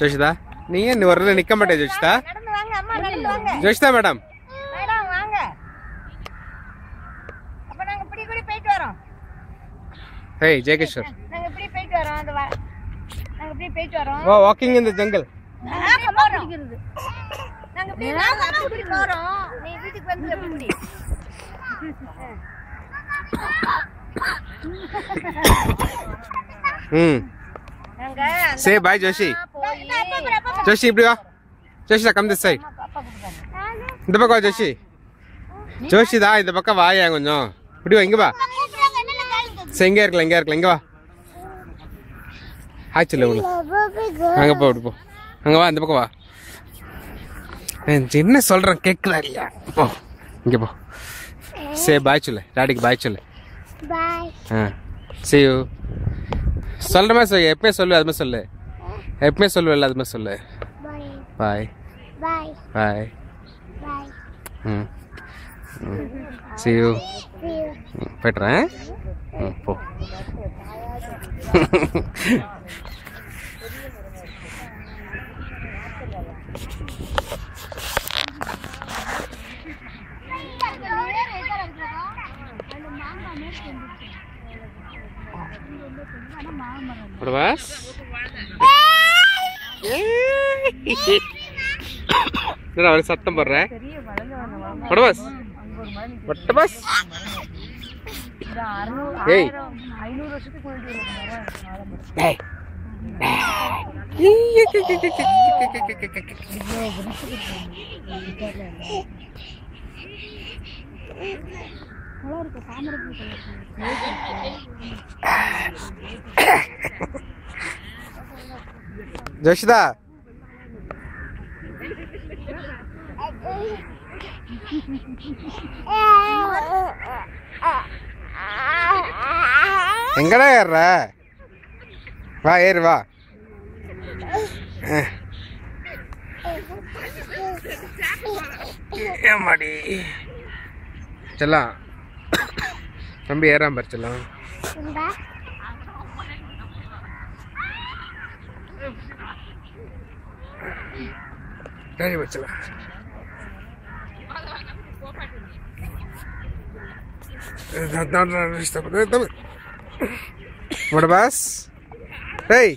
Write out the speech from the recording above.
ஜோஷிதா நீங்க இந்த வரல நிக்க மாட்டே ஜோஷிதா. ஜோஷிதா மேடம் வாங்க. அப்ப நாங்க இப்படி கூட போயிட்டு வரோம். ஹேய் ஜெயகிஷோர். நாங்க இப்படி போயிட்டு வரோம். நாங்க இப்படி போயிட்டு வரோம். ஓ வாக்கிங் இன் தி ஜங்கல். நாங்க போறோம். நாங்க இப்படி போறோம். நீ வீட்டுக்கு வந்து எப்படி? நாங்க Say bye ஜோஷி. ஜோஷி இப்படி வா. Joshitha come this side. இந்த பக்கம் வா ஜோஷி. ஜோஷிதா இந்த பக்கம் வாயா கொஞ்சம். இப்படி வா இங்க வா. இங்க இருக்கலாம் இங்க வா. ஹாய் சொல்லு உள்ள. அங்க போ போ. அங்க வா இந்த பக்கம் வா. என்ன சொல்றேன் கேக்குதா இல்லையா? போ இங்க போ. Say bye சொல்லு. டாடிக்கு பாய் சொல்லு. bye. See you. சொல்ற மாதிரி சொல்லு. எப்பவுமே சொல்லு அது மாதிரி சொல்லு. எப்பவுமே சொல்லுவல்ல அது மாதிரி சொல்லு. பாய் bye. Bye. bye. See you. see you. போய்ட்றேன். போ. படவாஸ் என்ன அவரு சத்தம் போடுற? படவாஸ் பட்டபாஸ் ஏய் 500 வருஷத்துக்கு முன்னாடி ஏய் ஜோஷிதா எங்கடா ஏறுற? வா ஏறு வா. ஏமாடி செல்லாம் தம்பி ஏறாம பாரு செல்லாம். வச்சலாம் What about us? Hey!